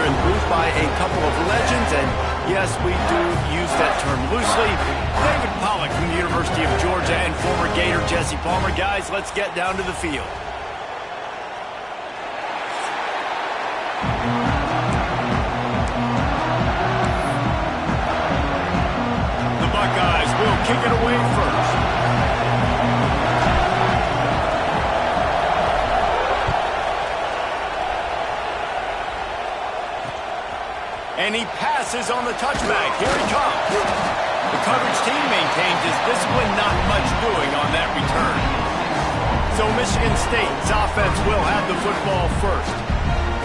here in the booth by a couple of legends, and yes, we do use that term loosely. David Pollack from the University of Georgia and former Gator Jesse Palmer. Guys, let's get down to the field. The Buckeyes will kick it away first. And he passes on the touchback. Here he comes. The coverage team maintains his discipline, not much doing on that return. So Michigan State's offense will have the football first.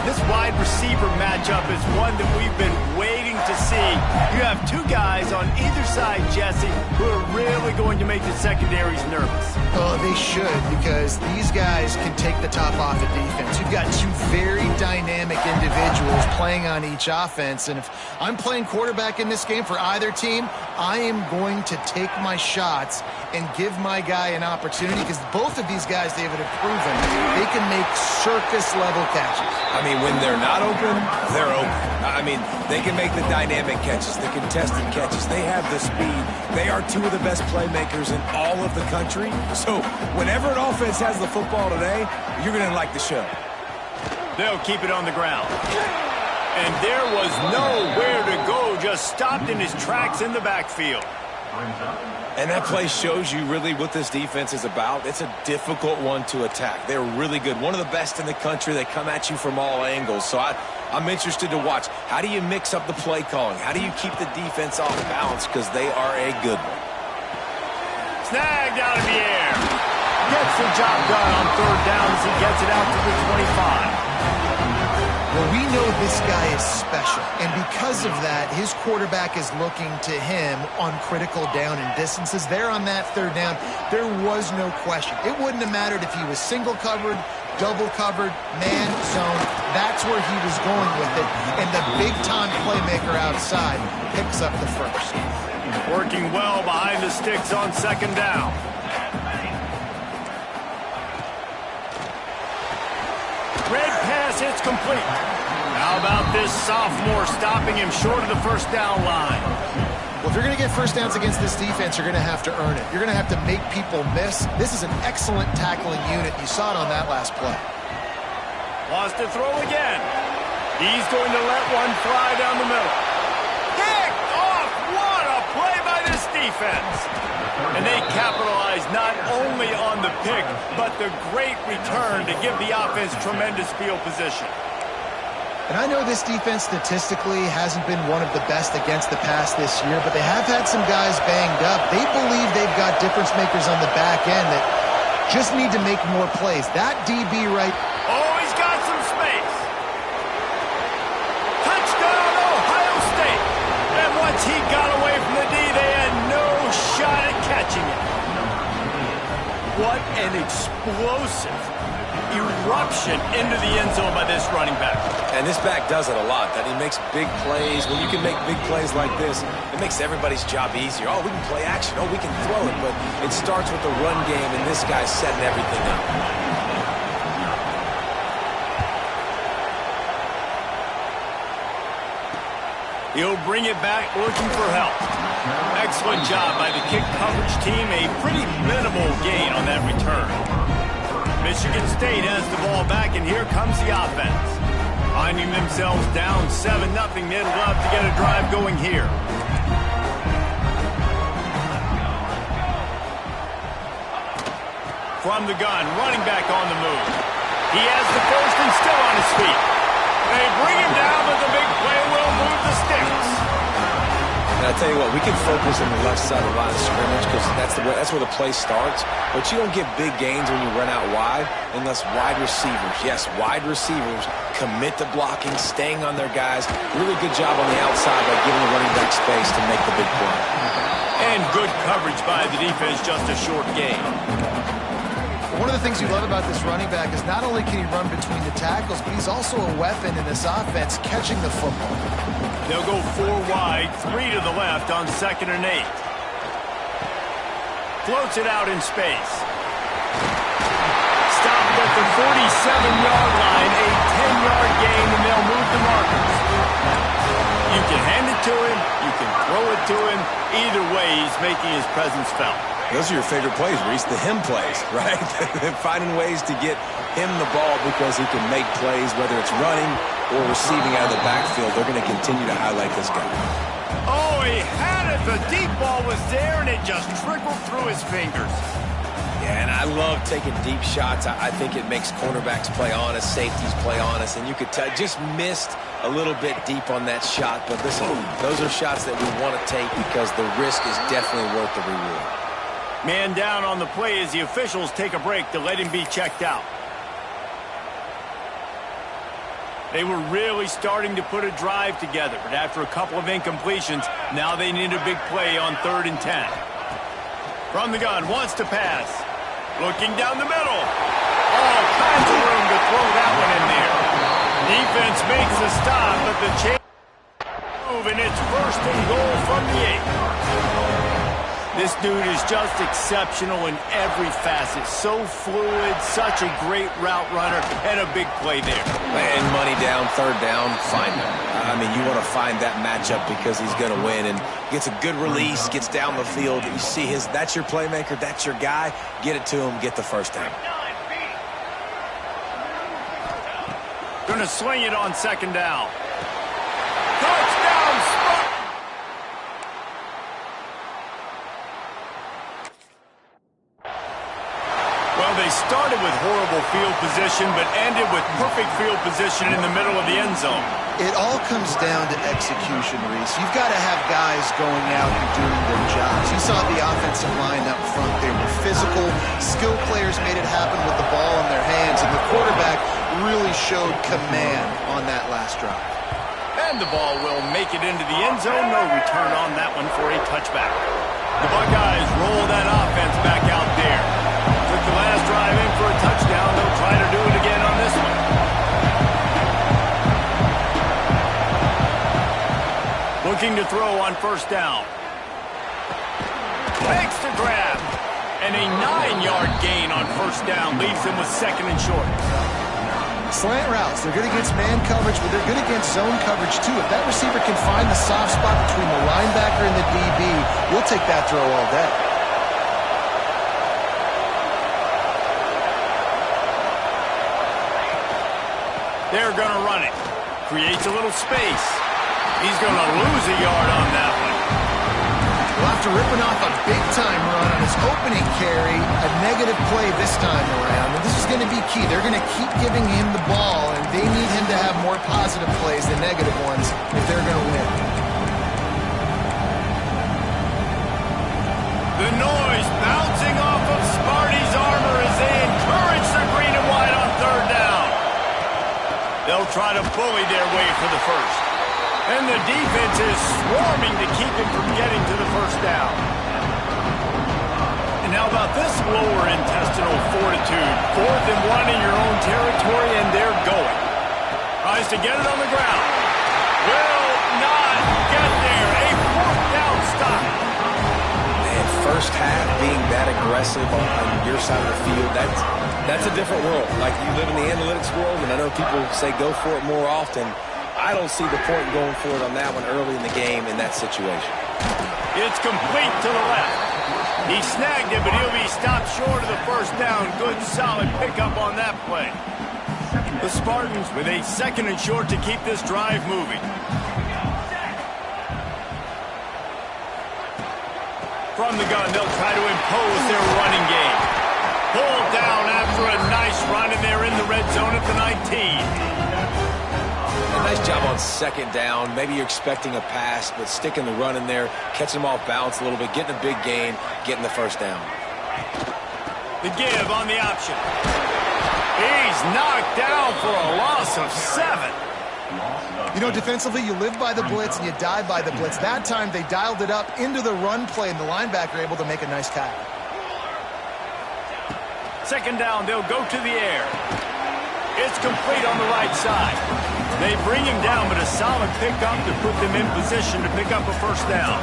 This wide receiver matchup is one that we've been waiting to see. You have two guys on either side, Jesse, who are really going to make the secondaries nervous. Oh, they should, because these guys can take the top off of defense. You've got two very dynamic individuals playing on each offense, and if I'm playing quarterback in this game for either team, I am going to take my shots and give my guy an opportunity, because both of these guys, David, have proven they can make circus-level catches. I mean, when they're not open, they're open. I mean, they can make the dynamic catches, the contested catches. They have the speed. They are two of the best playmakers in all of the country. So whenever an offense has the football today, you're going to like the show. They'll keep it on the ground. And there was nowhere to go, just stopped in his tracks in the backfield. And that play shows you really what this defense is about. It's a difficult one to attack. They're really good. One of the best in the country. They come at you from all angles. So I'm interested to watch. How do you mix up the play calling? How do you keep the defense off balance? Because they are a good one. Snagged out of the air. Gets the job done on third down as he gets it out to the 25. Well, we know this guy is special, and because of that, his quarterback is looking to him on critical down and distances. There on that third down, there was no question. It wouldn't have mattered if he was single covered, double covered, man zone. That's where he was going with it, and the big-time playmaker outside picks up the first. Working well behind the sticks on second down. Red pass hits complete. How about this sophomore stopping him short of the first down line? Well, if you're going to get first downs against this defense, you're going to have to earn it. You're going to have to make people miss. This is an excellent tackling unit. You saw it on that last play. Wants to throw again. He's going to let one fly down the middle. Picked off! What a play by this defense! And they capitalize not only on the pick, but the great return to give the offense tremendous field position. And I know this defense statistically hasn't been one of the best against the pass this year, but they have had some guys banged up. They believe they've got difference makers on the back end that just need to make more plays. That DB right... Oh, he's got some space. Touchdown, Ohio State. And once he got away from the D, they had no shot at catching it. What an explosive eruption into the end zone by this running back. And this back does it a lot. That he makes big plays. When you can make big plays like this, it makes everybody's job easier. Oh, we can play action. Oh, we can throw it. But it starts with the run game, and this guy's setting everything up. He'll bring it back looking for help. Excellent job by the kick coverage team. A pretty minimal gain on that return. Michigan State has the ball back, and here comes the offense. Finding themselves down 7-0, they'd love to get a drive going here. From the gun, running back on the move. He has the first and still on his feet. They bring him down, but the big play will move the sticks. And I tell you what, we can focus on the left side of the line of scrimmage because that's where the play starts. But you don't get big gains when you run out wide unless wide receivers, yes, wide receivers commit to blocking, staying on their guys. Really good job on the outside by giving the running back space to make the big play. And good coverage by the defense, just a short gain. One of the things you love about this running back is not only can he run between the tackles, but he's also a weapon in this offense catching the football. They'll go 4 wide, 3 to the left on 2nd and 8. Floats it out in space. stopped at the 47-yard line, a 10-yard gain, and they'll move the markers. You can hand it to him, you can throw it to him. Either way, he's making his presence felt. Those are your favorite plays, Reese, the him plays, right? Finding ways to get him the ball because he can make plays, whether it's running or receiving out of the backfield. They're going to continue to highlight this guy. Oh, he had it. The deep ball was there, and it just trickled through his fingers. Yeah, and I love taking deep shots. I think it makes cornerbacks play honest, safeties play honest, and you could tell just missed a little bit deep on that shot. But listen, those are shots that we want to take because the risk is definitely worth the reward. Man down on the play as the officials take a break to let him be checked out. They were really starting to put a drive together, but after a couple of incompletions, now they need a big play on 3rd and 10. From the gun, wants to pass. Looking down the middle. All kinds of room to throw that one in there. Defense makes the stop, but the change move, and it's 1st and goal from the 8. This dude is just exceptional in every facet. So fluid, such a great route runner, and a big play there. And money down, 3rd down, find him. I mean, you want to find that matchup because he's going to win and gets a good release, gets down the field. You see that's your playmaker, that's your guy. Get it to him, get the 1st down. Going to swing it on 2nd down. Touchdown, Spartans! Well, they started with horrible field position, but ended with perfect field position in the middle of the end zone. It all comes down to execution, Reese. You've got to have guys going out and doing their jobs. You saw the offensive line up front. They were physical. Skilled players made it happen with the ball in their hands, and the quarterback really showed command on that last drive. And the ball will make it into the end zone. No return on that one for a touchback. The Buckeyes roll that offense back out there. Took the last drive in for a touchdown. They'll try to do it again on this one. Looking to throw on 1st down. Makes the grab. And a 9-yard gain on 1st down leaves them with 2nd and short. Slant routes, they're good against man coverage, but they're good against zone coverage too. If that receiver can find the soft spot between the linebacker and the DB, we'll take that throw all day. They're going to run it. Creates a little space. He's going to lose a yard on that one. Well, after ripping off a big-time run on his opening carry, a negative play this time around. And this is going to be key. They're going to keep giving him the ball, and they need him to have more positive plays than negative ones if they're going to win. The noise bouncing off of Sparty's armor as they encourage the green and white on 3rd down. They'll try to bully their way for the 1st. And the defense is swarming to keep him from getting to the 1st down. And how about this lower intestinal fortitude? 4th and 1 in your own territory, and they're going. Tries to get it on the ground. Will not get there. A 4th down stop. And 1st half being that aggressive on your side of the field, that's a different world. Like, you live in the analytics world, and I know people say go for it more often. I don't see the point in going for it on that one early in the game in that situation. It's complete to the left. He snagged it, but he'll be stopped short of the 1st down. Good, solid pickup on that play. The Spartans with a 2nd and short to keep this drive moving. From the gun, they'll try to impose their running game. Pulled down after a nice run, and they're in the red zone at the 19. Nice job on 2nd down. Maybe you're expecting a pass, but sticking the run in there, catching them off balance a little bit, getting a big gain, getting the 1st down. The give on the option. He's knocked down for a loss of 7. You know, defensively, you live by the blitz and you die by the blitz. That time, they dialed it up into the run play, and the linebacker able to make a nice tackle. 2nd down, they'll go to the air. It's complete on the right side. They bring him down, but a solid pickup to put them in position to pick up a 1st down.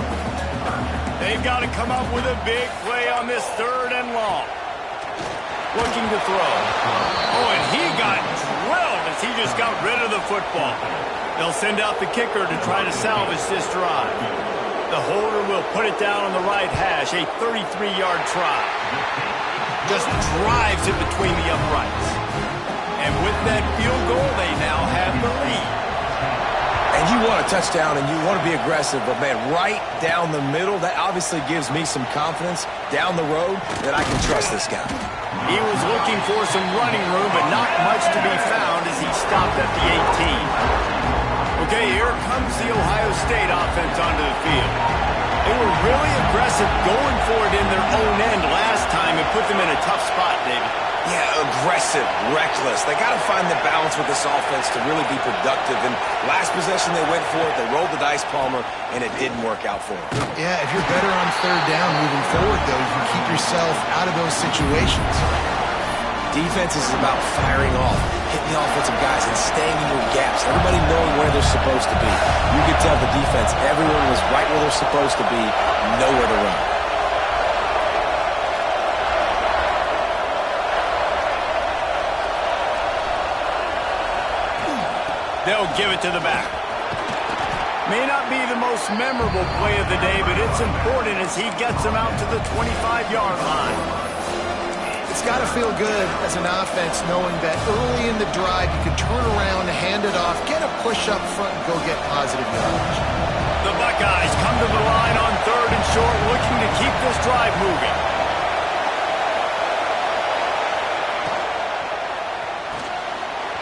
They've got to come up with a big play on this 3rd and long. looking to throw. Oh, and he got drilled as he just got rid of the football. They'll send out the kicker to try to salvage this drive. The holder will put it down on the right hash, a 33-yard try. Just drives it between the uprights. And with that field goal, they now have the lead. And you want a touchdown and you want to be aggressive, but, man, right down the middle, that obviously gives me some confidence down the road that I can trust this guy. He was looking for some running room, but not much to be found as he stopped at the 18. Okay, here comes the Ohio State offense onto the field. They were really aggressive going for it in their own end last time and put them in a tough spot, David. Yeah, aggressive, reckless. They got to find the balance with this offense to really be productive. And last possession they went for it, they rolled the dice, Palmer, and it didn't work out for them. Yeah, if you're better on third down moving forward, though, you can keep yourself out of those situations. Defense is about firing off, hitting the offensive guys, and staying in your gaps. Everybody knowing where they're supposed to be. You could tell the defense, everyone was right where they're supposed to be, nowhere to run. They'll give it to the back. May not be the most memorable play of the day, but it's important as he gets them out to the 25-yard line. It's got to feel good as an offense knowing that early in the drive you can turn around, hand it off, get a push up front, and go get positive yardage. The Buckeyes come to the line on third and short, looking to keep this drive moving.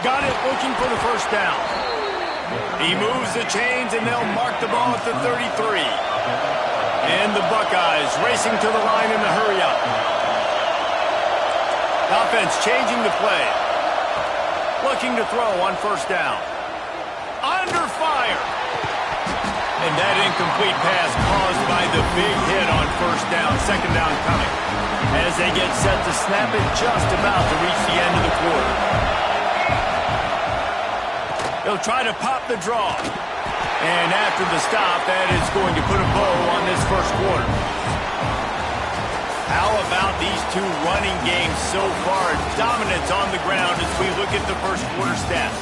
Got it, looking for the first down. He moves the chains, and they'll mark the ball at the 33. And the Buckeyes racing to the line in the hurry-up. Offense changing the play. Looking to throw on first down. Under fire. And that incomplete pass caused by the big hit on first down. Second down coming. As they get set to snap it just about to reach the end of the quarter. They'll try to pop the draw. And after the stop, that is going to put a bow on this first quarter. How about these two running games so far? Dominance on the ground as we look at the first quarter stats.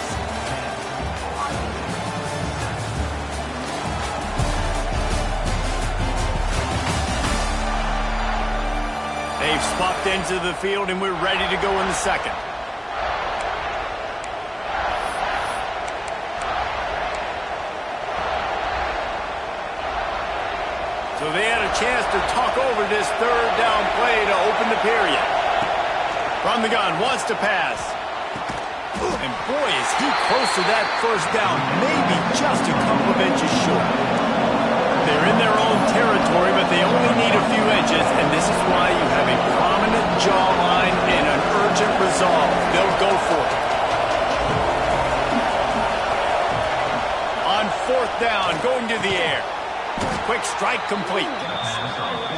They've swapped into the field, and we're ready to go in the second. So they had a chance to talk over this third down play to open the period. From the gun, wants to pass. And boy, is he close to that first down, maybe just a couple of inches short. They're in their own territory, but they only need a few inches, and this is why you have a prominent jawline and an urgent resolve. They'll go for it. On fourth down, going to the air. Quick strike complete.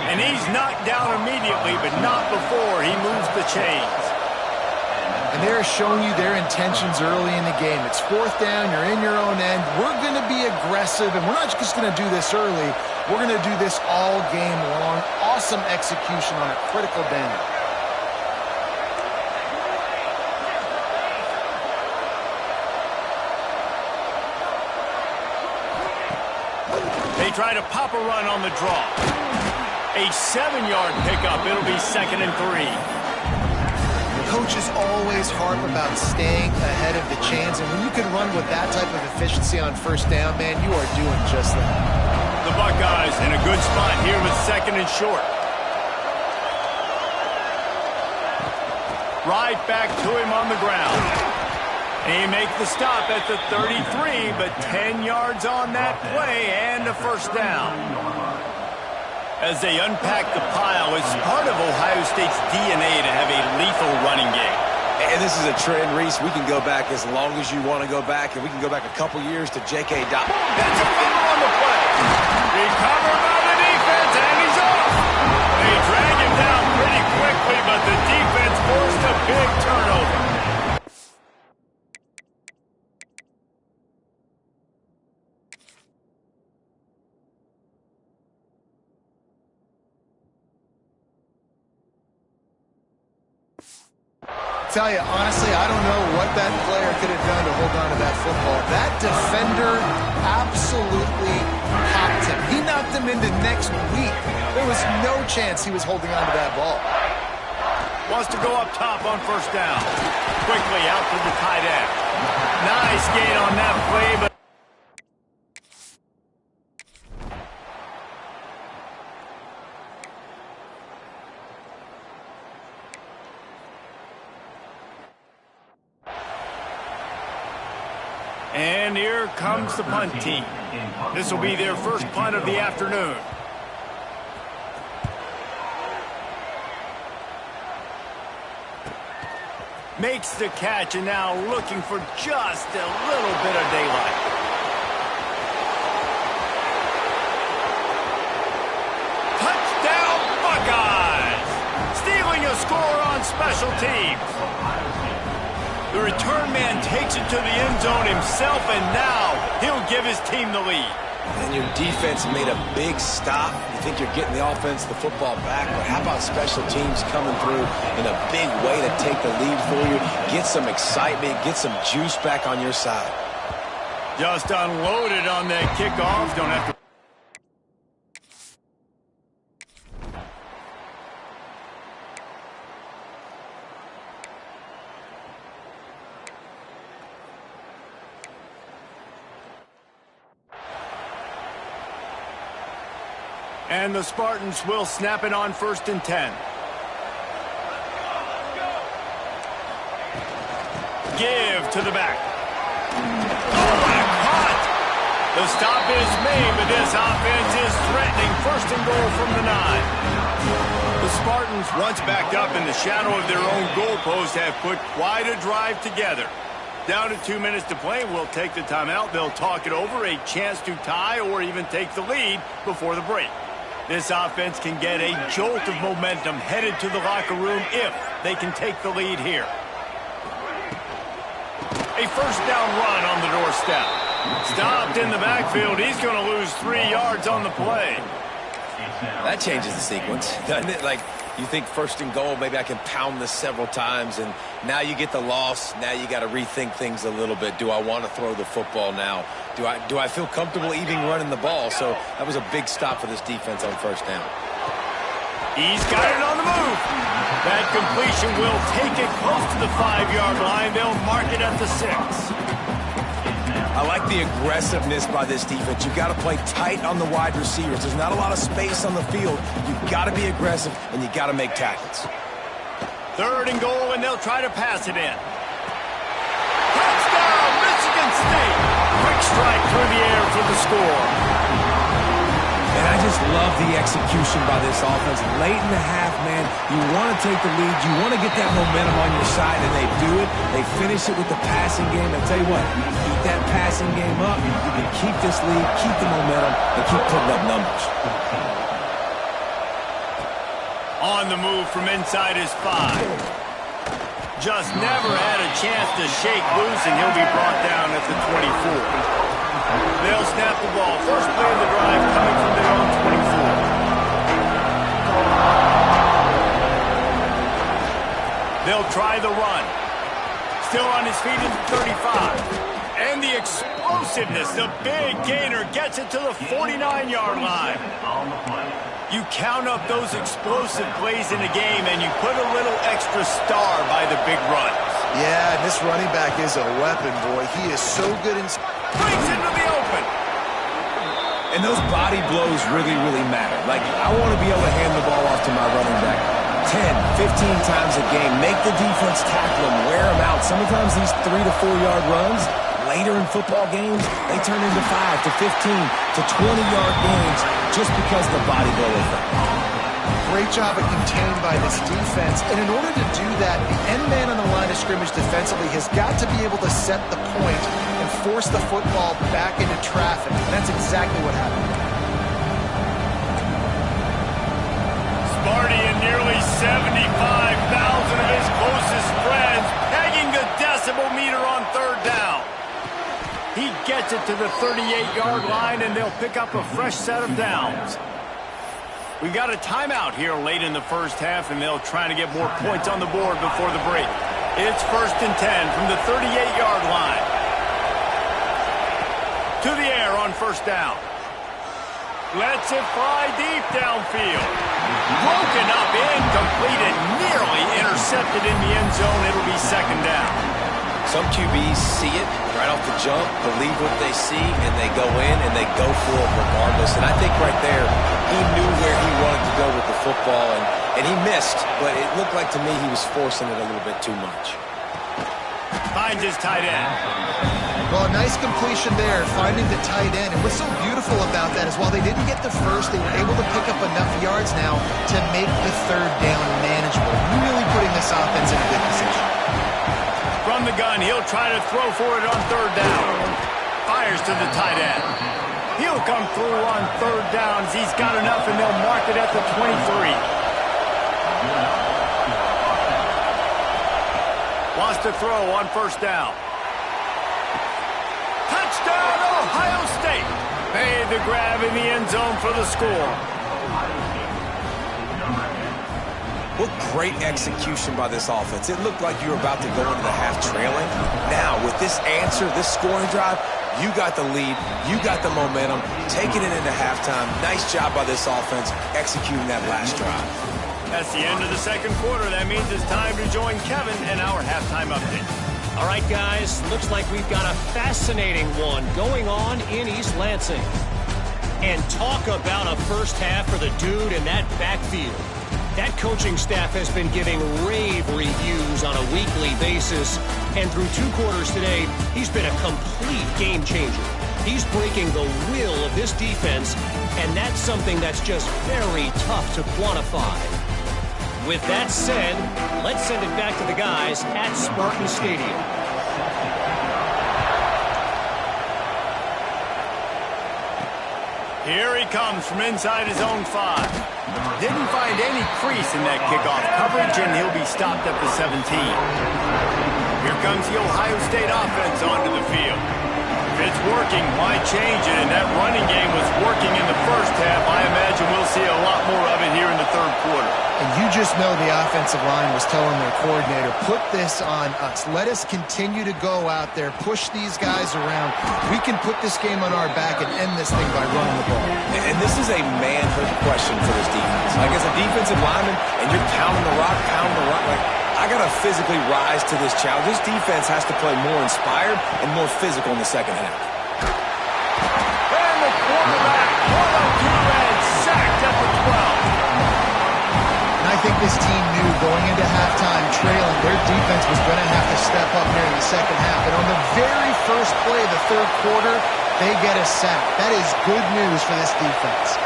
And he's knocked down immediately, but not before he moves the chains. And they're showing you their intentions early in the game. It's fourth down, you're in your own end. We're going to be aggressive, and we're not just going to do this early. We're going to do this all game long. Awesome execution on a critical down. They try to pop a run on the draw. A 7-yard pickup. It'll be 2nd and 3. Coaches always harp about staying ahead of the chains, and when you can run with that type of efficiency on first down, man, you are doing just that. The Buckeyes in a good spot here with 2nd and short. Right back to him on the ground. He makes the stop at the 33, but 10 yards on that play and a first down. As they unpack the pile, it's part of Ohio State's DNA to have a lethal running game. And this is a trend, Reese. We can go back as long as you want to go back, and we can go back a couple years to J.K. Dobbins. That's a foul on the play. Recovered by the defense, and he's off. They drag him down pretty quickly, but the defense forced a big turnover. tell you, honestly, I don't know what that player could have done to hold on to that football. That defender absolutely popped him. He knocked him into next week. There was no chance he was holding on to that ball. Wants to go up top on first down. Quickly out to the tight end. Nice gain on that play, but and here comes the punt team. This will be their first punt of the afternoon. Makes the catch and now looking for just a little bit of daylight. Touchdown Buckeyes! Stealing a score on special teams. The return man takes it to the end zone himself, and now he'll give his team the lead. And your defense made a big stop. You think you're getting the offense, the football back, but how about special teams coming through in a big way to take the lead for you, get some excitement, get some juice back on your side. Just unloaded on that kickoff. Don't have to. And the Spartans will snap it on 1st and 10. Give to the back. Oh, what a cut! The stop is made, but this offense is threatening 1st and goal from the 9. The Spartans, once backed up in the shadow of their own goalpost, have put quite a drive together. Down to 2 minutes to play, we'll take the timeout. They'll talk it over, a chance to tie or even take the lead before the break. This offense can get a jolt of momentum headed to the locker room if they can take the lead here. A first down run on the doorstep. Stopped in the backfield. He's going to lose 3 yards on the play. That changes the sequence, doesn't it? Like, you think 1st and goal, maybe I can pound this several times, and now you get the loss. Now you got to rethink things a little bit. Do I want to throw the football now? Do I feel comfortable even running the ball? So that was a big stop for this defense on 1st down. He's got it on the move. That completion will take it close to the 5-yard line. They'll mark it at the 6. I like the aggressiveness by this defense. You've got to play tight on the wide receivers. There's not a lot of space on the field. You've got to be aggressive, and you've got to make tackles. 3rd and goal, and they'll try to pass it in. Touchdown, Michigan State! Quick strike through the air for the score. And I just love the execution by this offense. Late in the half, man, you want to take the lead. You want to get that momentum on your side, and they do it. They finish it with the passing game. I tell you what, you keep that passing game up, you can keep this lead, keep the momentum, and keep putting up numbers. On the move from inside his 5. Just never had a chance to shake loose, and he'll be brought down at the 24. They'll snap the ball. First play of the drive coming from their own 24. They'll try the run. Still on his feet at the 35. And the explosiveness, the big gainer gets it to the 49-yard line. You count up those explosive plays in a game, and you put a little extra star by the big runs. Yeah, this running back is a weapon, boy. He is so good in... Brings into the open. And those body blows really, really matter. Like, I want to be able to hand the ball off to my running back 10, 15 times a game. Make the defense tackle him, wear him out. Sometimes these 3 to 4 yard runs, later in football games, they turn into 5 to 15 to 20-yard gains just because of the body blow effect. Great job of contained by this defense. And in order to do that, the end man on the line of scrimmage defensively has got to be able to set the point and force the football back into traffic. And that's exactly what happened. Sparty and nearly 75,000 of his closest friends pegging the decibel meter on 3rd down. He gets it to the 38-yard line, and they'll pick up a fresh set of downs. We got a timeout here late in the first half, and they'll try to get more points on the board before the break. It's 1st and 10 from the 38-yard line. To the air on 1st down. Lets it fly deep downfield. Broken up, incomplete, and nearly intercepted in the end zone. It'll be 2nd down. Some QBs see it right off the jump, believe what they see, and they go in and they go for it regardless. And I think right there, he knew where he wanted to go with the football, and he missed, but it looked like to me he was forcing it a little bit too much. Finds his tight end. Well, a nice completion there, finding the tight end. And what's so beautiful about that is while they didn't get the first, they were able to pick up enough yards now to make the 3rd down manageable. Really putting this offense in a good position. From the gun, he'll try to throw for it on 3rd down. Fires to the tight end. He'll come through on 3rd downs. He's got enough, and they'll mark it at the 23. Wants to throw on 1st down. Touchdown, Ohio State. Made the grab in the end zone for the score. What great execution by this offense. It looked like you were about to go into the half trailing. Now, with this answer, this scoring drive, you got the lead, you got the momentum, taking it into halftime. Nice job by this offense executing that last drive. That's the end of the 2nd quarter. That means it's time to join Kevin in our halftime update. All right, guys, looks like we've got a fascinating one going on in East Lansing. And talk about a first half for the dude in that backfield. That coaching staff has been giving rave reviews on a weekly basis, and through 2 quarters today, he's been a complete game changer. He's breaking the will of this defense, and that's something that's just very tough to quantify. With that said, let's send it back to the guys at Spartan Stadium. Here he comes from inside his own 5. Didn't find any crease in that kickoff coverage, and he'll be stopped at the 17. Here comes the Ohio State offense onto the field. If it's working, why change it? And that running game was working in the first half. I imagine we'll see a lot more of it here in the 3rd quarter. And you just know the offensive line was telling their coordinator, put this on us. Let us continue to go out there, push these guys around. We can put this game on our back and end this thing by running the ball. And this is a manhood question for this defense. Like, as a defensive lineman, and you're pounding the rock, like, I got to physically rise to this challenge. This defense has to play more inspired and more physical in the 2nd half. And the quarterback, 102 and sacked at the 12. I think this team knew going into halftime trailing, their defense was going to have to step up here in the 2nd half. And on the very first play of the 3rd quarter, they get a sack. That is good news for this defense.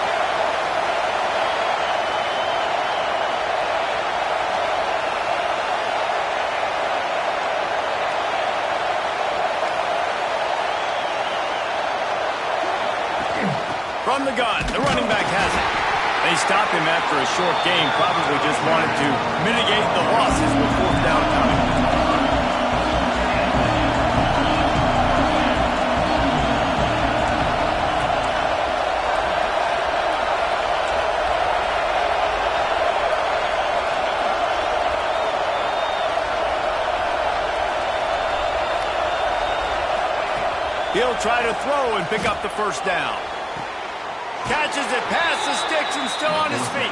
From the gun, the running back has it. They stopped him after a short game, probably just wanted to mitigate the losses with 4th down coming. He'll try to throw and pick up the 1st down. Catches it past the sticks and still on his feet.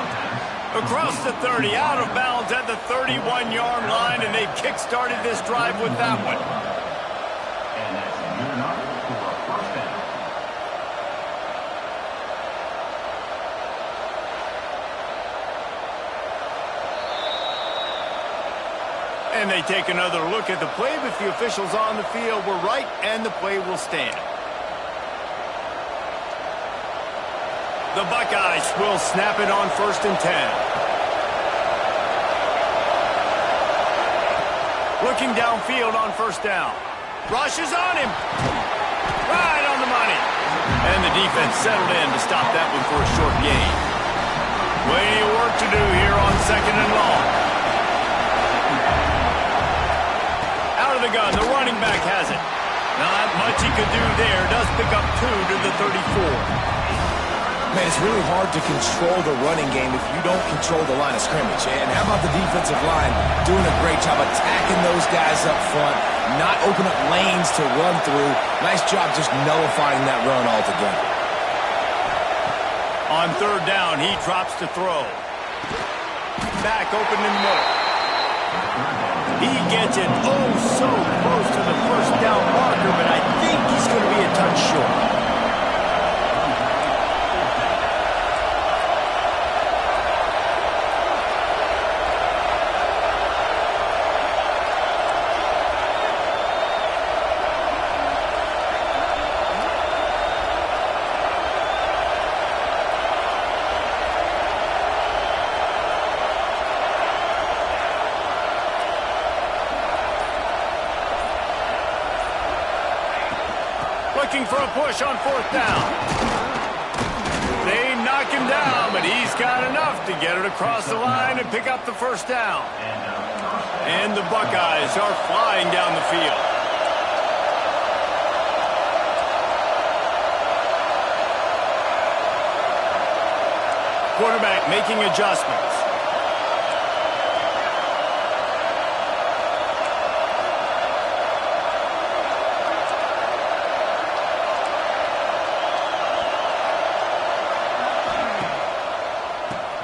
Across the 30, out of bounds at the 31-yard line, and they've kick-started this drive with that one. And that's good enough for a 1st down. And they take another look at the play, but the officials on the field were right, and the play will stand. The Buckeyes will snap it on 1st and 10. Looking downfield on 1st down. Rushes on him. Right on the money. And the defense settled in to stop that one for a short gain. Plenty of work to do here on 2nd and long. Out of the gun, the running back has it. Not much he could do there. Does pick up 2 to the 34. Man, it's really hard to control the running game if you don't control the line of scrimmage. And how about the defensive line doing a great job attacking those guys up front, not open up lanes to run through. Nice job just nullifying that run altogether. On third down, he drops to throw. Back open in the middle. He gets it oh so close to the first down marker, but I think he's going to be a touch short. Looking for a push on fourth down. They knock him down, but he's got enough to get it across the line and pick up the first down. And the Buckeyes are flying down the field. Quarterback making adjustments.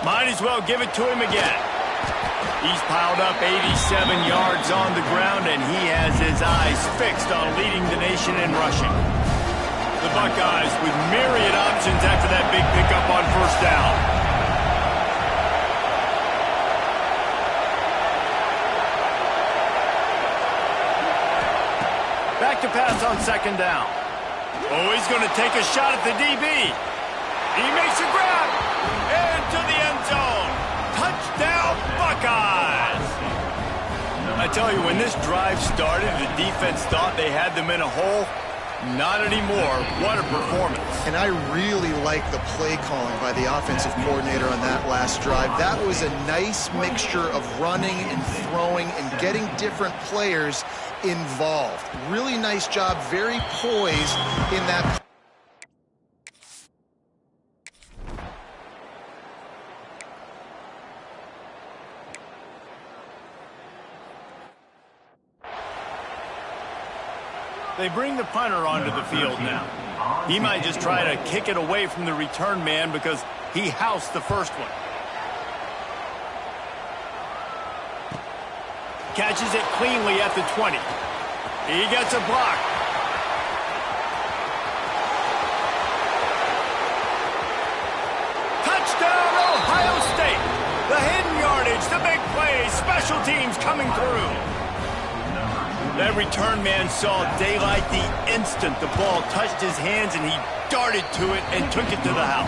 Might as well give it to him again. He's piled up 87 yards on the ground, and he has his eyes fixed on leading the nation in rushing. The Buckeyes with myriad options after that big pickup on first down. Back to pass on second down. Oh, he's going to take a shot at the DB. He makes a grab. Into the end zone. Touchdown, Buckeyes. I tell you, when this drive started, the defense thought they had them in a hole. Not anymore. What a performance. And I really like the play calling by the offensive coordinator on that last drive. That was a nice mixture of running and throwing and getting different players involved. Really nice job, very poised in that. They bring the punter onto the field now. He might just try to kick it away from the return man because he housed the first one. Catches it cleanly at the 20. He gets a block. Touchdown, Ohio State. The hidden yardage, the big play, special teams coming through. That return man saw daylight the instant the ball touched his hands, and he darted to it and took it to the house.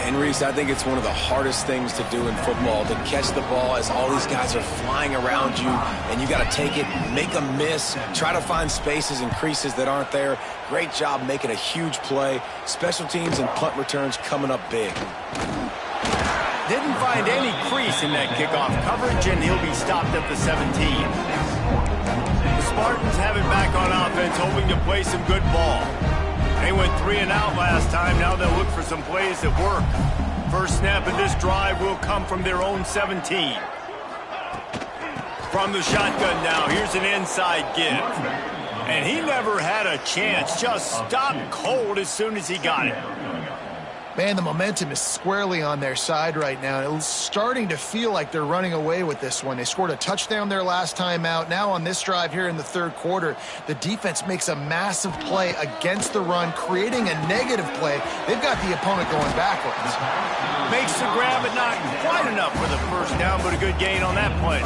And, Reese, I think it's one of the hardest things to do in football, to catch the ball as all these guys are flying around you, and you got to take it, make a miss, try to find spaces and creases that aren't there. Great job making a huge play. Special teams and punt returns coming up big. Didn't find any crease in that kickoff coverage, and he'll be stopped at the 17. The Spartans have it back on offense, hoping to play some good ball. They went 3 and out last time. Now they'll look for some plays that work. First snap of this drive will come from their own 17. From the shotgun now, here's an inside give. And he never had a chance. Just stopped cold as soon as he got it. Man, the momentum is squarely on their side right now. It's starting to feel like they're running away with this one. They scored a touchdown their last time out. Now on this drive here in the third quarter, the defense makes a massive play against the run, creating a negative play. They've got the opponent going backwards. Makes the grab, but not quite enough for the first down, but a good gain on that play.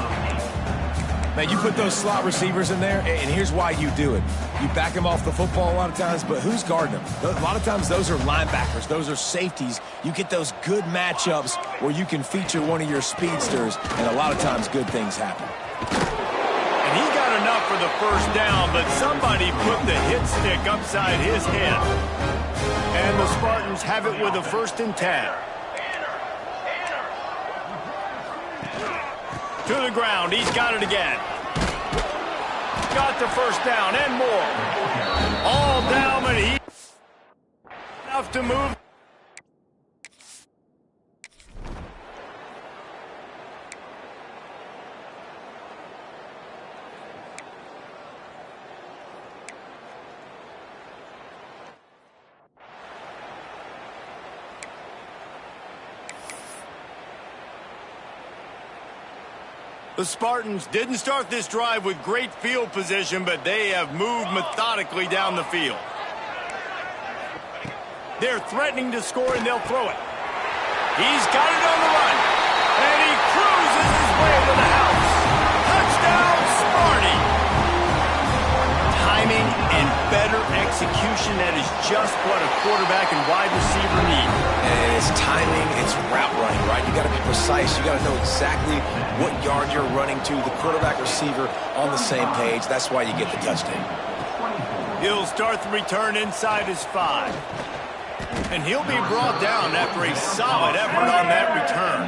Man, you put those slot receivers in there, and here's why you do it. You back them off the football a lot of times, but who's guarding them? A lot of times those are linebackers. Those are safeties. You get those good matchups where you can feature one of your speedsters, and a lot of times good things happen. And he got enough for the first down, but somebody put the hit stick upside his head. And the Spartans have it with a 1st and 10. To the ground, he's got it again. Got the first down and more. All down, but he enough to move. The Spartans didn't start this drive with great field position, but they have moved methodically down the field. They're threatening to score, and they'll throw it. He's got it on the run, and he cruises his way to the house. Touchdown, Sparty! Timing and better execution, that is just what a quarterback and wide receiver need. And it's timing, it's route running, right? You got to be precise. You got to know exactly what yard you're running to. The quarterback receiver on the same page. That's why you get the touchdown. He'll start the return inside his 5. And he'll be brought down after a solid effort on that return.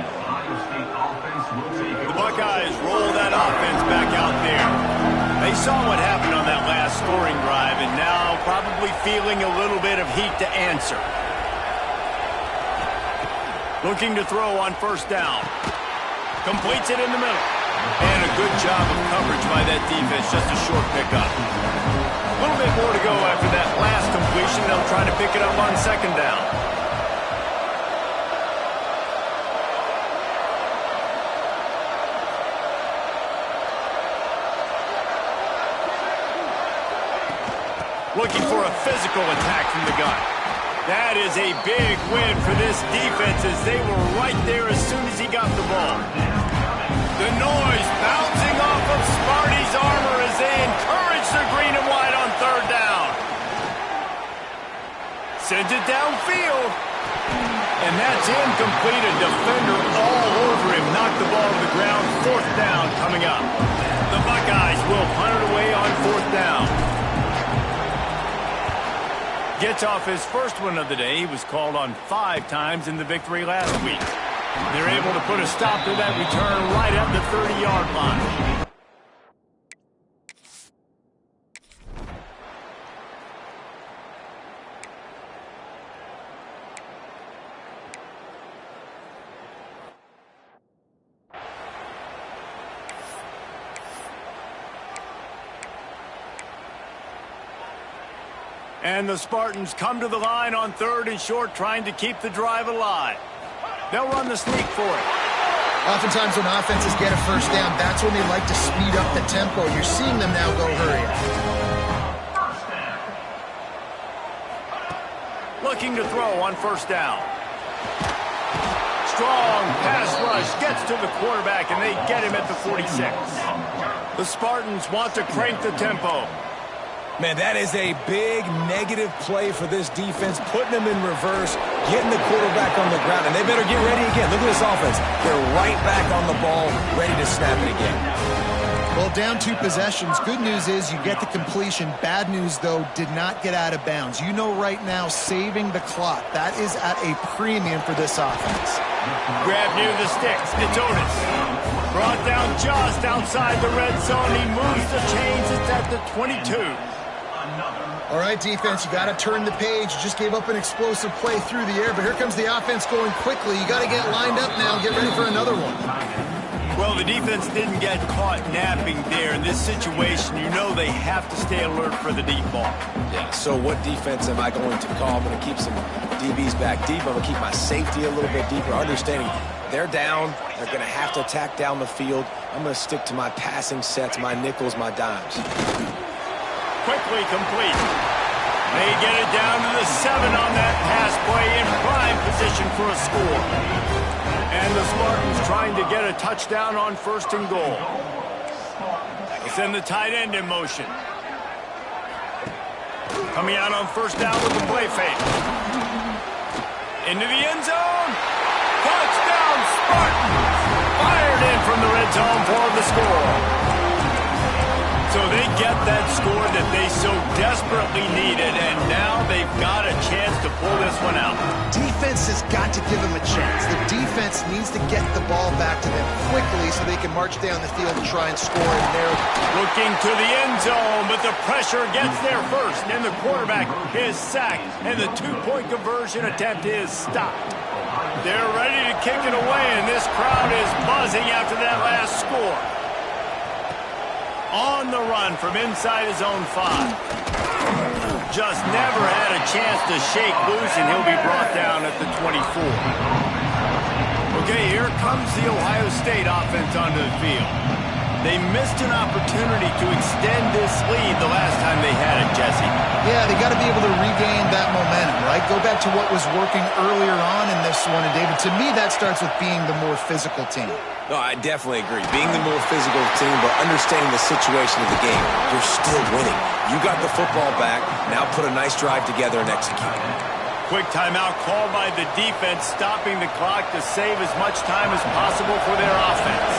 The Buckeyes roll that offense back out there. They saw what happened on that last scoring drive, and now probably feeling a little bit of heat to answer. Looking to throw on first down. Completes it in the middle. And a good job of coverage by that defense, just a short pickup. A little bit more to go after that last completion. They'll try to pick it up on second down. Looking for a physical attack from the gun. That is a big win for this defense as they were right there as soon as he got the ball. The noise bouncing off of Sparty's armor as they encourage the green and white on third down. Sends it downfield. And that's incomplete. A defender all over him. Knocked the ball to the ground. Fourth down coming up. The Buckeyes will punt it away on fourth down. Gets off his first one of the day. He was called on 5 times in the victory last week. They're able to put a stop to that return right at the 30-yard line. And the Spartans come to the line on third and short, trying to keep the drive alive. They'll run the sneak for it. Oftentimes when offenses get a first down, that's when they like to speed up the tempo. You're seeing them now go hurry up. Looking to throw on first down. Strong pass rush gets to the quarterback, and they get him at the 46. The Spartans want to crank the tempo. Man, that is a big negative play for this defense, putting them in reverse, getting the quarterback on the ground, and they better get ready again. Look at this offense. They're right back on the ball, ready to snap it again. Well, down 2 possessions. Good news is you get the completion. Bad news, though, did not get out of bounds. You know right now, saving the clock, that is at a premium for this offense. Grab near the sticks. It's Otis. Brought down just outside the red zone. He moves the chains. It's at the 22. All right, defense, you got to turn the page. You just gave up an explosive play through the air, but here comes the offense going quickly. You got to get lined up now and get ready for another one. Well, the defense didn't get caught napping there. In this situation, you know they have to stay alert for the deep ball. Yeah, so what defense am I going to call? I'm going to keep some DBs back deep. I'm going to keep my safety a little bit deeper, understanding they're down. They're going to have to attack down the field. I'm going to stick to my passing sets, my nickels, my dimes. Quickly complete. They get it down to the 7 on that pass play, in prime position for a score. And the Spartans trying to get a touchdown on first and goal. They send the tight end in motion. Coming out on first down with the play fake. Into the end zone. Touchdown, Spartans! Fired in from the red zone for the score. So they get that score that they so desperately needed, and now they've got a chance to pull this one out. Defense has got to give them a chance. The defense needs to get the ball back to them quickly so they can march down the field and try and score in there. Looking to the end zone, but the pressure gets there first, and the quarterback is sacked, and the 2-point conversion attempt is stopped. They're ready to kick it away, and this crowd is buzzing after that last score. On the run from inside his own 5. Just never had a chance to shake loose, and he'll be brought down at the 24. Okay, here here comes the Ohio State offense onto the field. They missed an opportunity to extend this lead the last time they had it, Jesse. Yeah, they got to be able to regain that momentum, right? Go back to what was working earlier on in this one. And, David, to me, that starts with being the more physical team. No, I definitely agree. Being the more physical team, but understanding the situation of the game. You're still winning. You got the football back. Now put a nice drive together and execute. Quick timeout called by the defense, stopping the clock to save as much time as possible for their offense.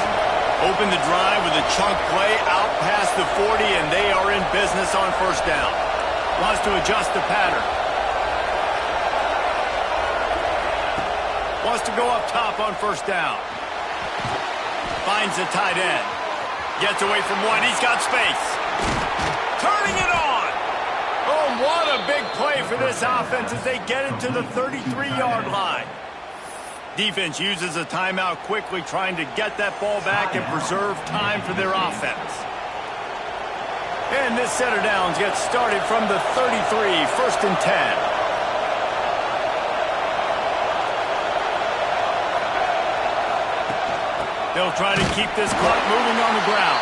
Open the drive with a chunk play out past the 40, and they are in business on first down. Wants to adjust the pattern. Wants to go up top on first down. Finds the tight end. Gets away from one. He's got space. Turning it on. Oh, what a big play for this offense as they get into the 33-yard line. Defense uses a timeout quickly, trying to get that ball back and preserve time for their offense. And this set of downs gets started from the 33, 1st and 10. They'll try to keep this clock moving on the ground.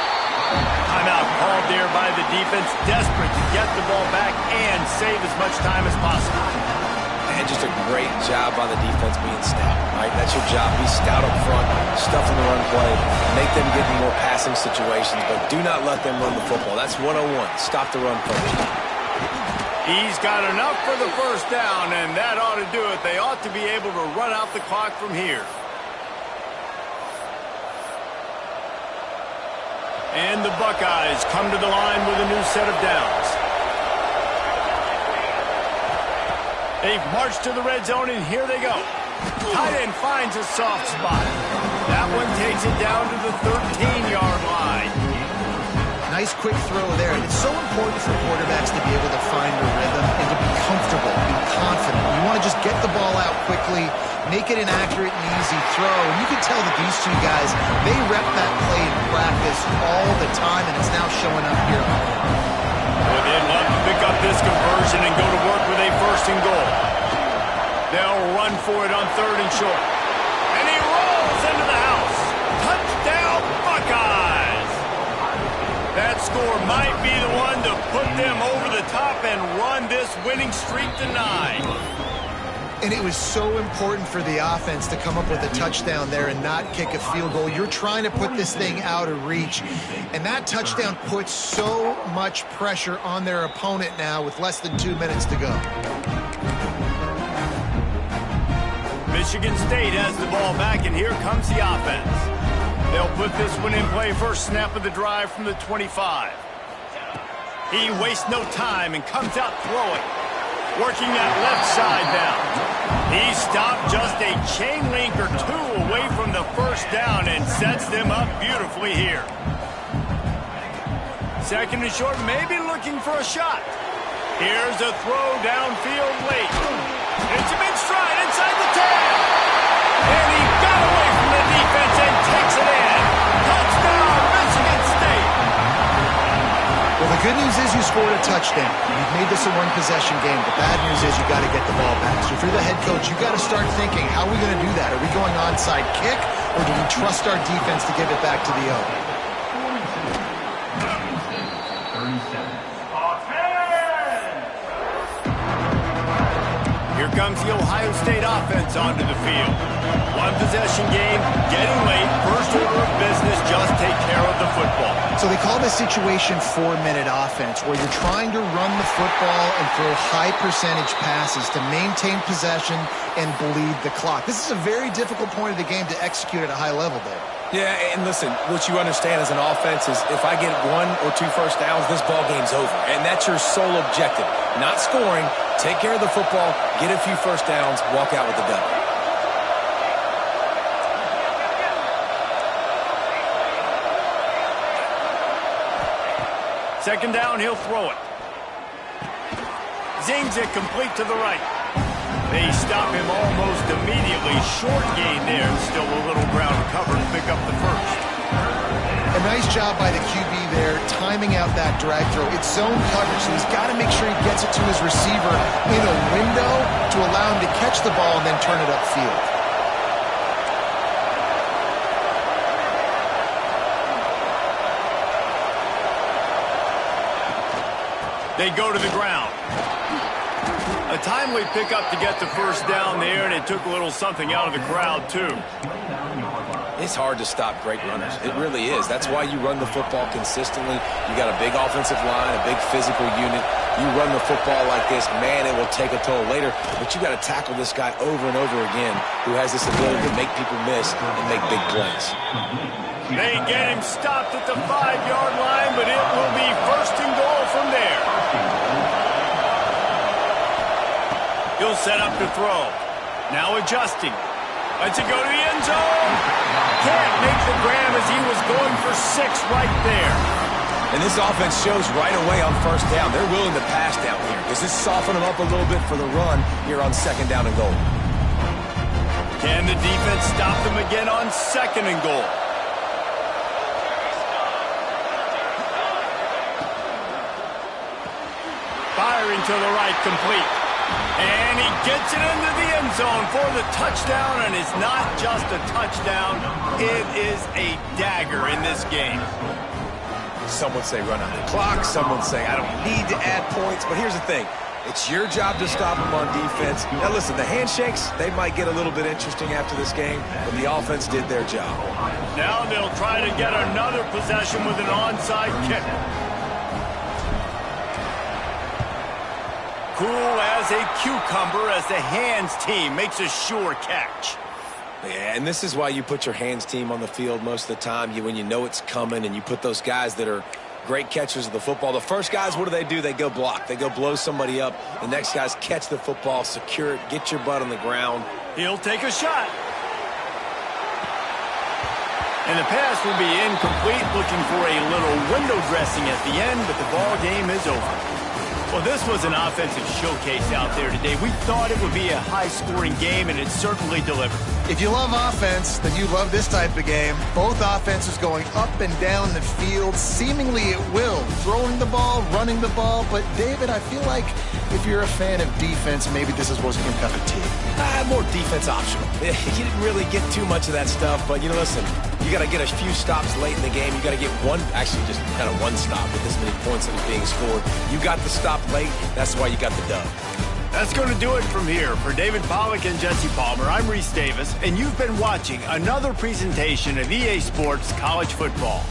Timeout called there by the defense, desperate to get the ball back and save as much time as possible. And just a great job by the defense being stout, right? That's your job. Be stout up front, stuff in the run play, make them get in more passing situations, but do not let them run the football. That's 101. Stop the run first. He's got enough for the first down, and that ought to do it. They ought to be able to run out the clock from here. And the Buckeyes come to the line with a new set of downs. They've marched to the red zone, and here they go. Tight end finds a soft spot. That one takes it down to the 13-yard line. Nice quick throw there. And it's so important for quarterbacks to be able to find a rhythm and to be comfortable, be confident. You want to just get the ball out quickly, make it an accurate and easy throw. And you can tell that these two guys, they rep that play in practice all the time, and it's now showing up here. Well, they'd love to pick up this conversion and go to work with a 1st and goal. They'll run for it on 3rd and short. And he rolls into the house. Touchdown, Buckeyes! That score might be the one to put them over the top and run this winning streak to 9. And it was so important for the offense to come up with a touchdown there and not kick a field goal. You're trying to put this thing out of reach. And that touchdown puts so much pressure on their opponent now with less than 2 minutes to go. Michigan State has the ball back, and here comes the offense. They'll put this one in play first snap of the drive from the 25. He wastes no time and comes out throwing. Working that left side now. He stopped just a chain link or two away from the first down and sets them up beautifully here. 2nd and short, maybe looking for a shot. Here's a throw downfield late. It's a big stride inside the 10. And he got away from the defense and takes it in. Touchdown, Michigan State. Well, the good news is you scored a touchdown. You've made this a one-possession game. The bad news is you got to get the ball back. So if you're the head coach, you got to start thinking, how are we going to do that? Are we going onside kick, or do we trust our defense to give it back to the O? Here comes the Ohio State offense onto the field. One-possession game, getting late. First order of business, just take care of the football. So they call this situation 4-minute offense, where you're trying to run the football and throw high-percentage passes to maintain possession and bleed the clock. This is a very difficult point of the game to execute at a high level there. Yeah, and listen, what you understand as an offense is if I get 1 or 2 first downs, this ball game's over. And that's your sole objective. Not scoring, take care of the football, get a few first downs, walk out with the dub. Second down, he'll throw it. Zings it complete to the right. They stop him almost immediately. Short gain there. Still a little ground to cover to pick up the first. A nice job by the QB there, timing out that drag throw. It's zone coverage, so he's got to make sure he gets it to his receiver in a window to allow him to catch the ball and then turn it upfield. They go to the ground. A timely pickup to get the first down there, and it took a little something out of the crowd, too. It's hard to stop great runners. It really is. That's why you run the football consistently. You got a big offensive line, a big physical unit. You run the football like this, man, it will take a toll later. But you got to tackle this guy over and over again who has this ability to make people miss and make big plays. They get him stopped at the 5-yard line, but it will be first and goal from there. He'll set up to throw. Now adjusting. Let's it go to the end zone. Can't make the grab as he was going for 6 right there. And this offense shows right away on first down. They're willing to pass down here. Does this soften them up a little bit for the run here on 2nd down and goal? Can the defense stop them again on 2nd and goal? Firing to the right, complete. And he gets it into the end zone for the touchdown, and it's not just a touchdown, it is a dagger in this game. Some would say run out the clock, some would say I don't need to add points, but here's the thing. It's your job to stop them on defense. Now listen, the handshakes, they might get a little bit interesting after this game, but the offense did their job. Now they'll try to get another possession with an onside kick. Cool as a cucumber as the hands team makes a sure catch. Yeah, and this is why you put your hands team on the field most of the time. When you know it's coming and you put those guys that are great catchers of the football. The first guys, what do? They go block. They go blow somebody up. The next guys catch the football, secure it, get your butt on the ground. He'll take a shot. And the pass will be incomplete, looking for a little window dressing at the end, but the ball game is over. Well, this was an offensive showcase out there today. We thought it would be a high-scoring game, and it certainly delivered. If you love offense, then you love this type of game. Both offenses going up and down the field, seemingly at will. Throwing the ball, running the ball. But, David, I feel like if you're a fan of defense, maybe this wasn't your cup of tea. More defense optional. You didn't really get too much of that stuff, but, listen, you got to get a few stops late in the game. You got to get just kind of one stop with this many points that are being scored. You got the stop late. That's why you got the dub. That's going to do it from here. For David Pollack and Jesse Palmer, I'm Reese Davis, and you've been watching another presentation of EA Sports College Football.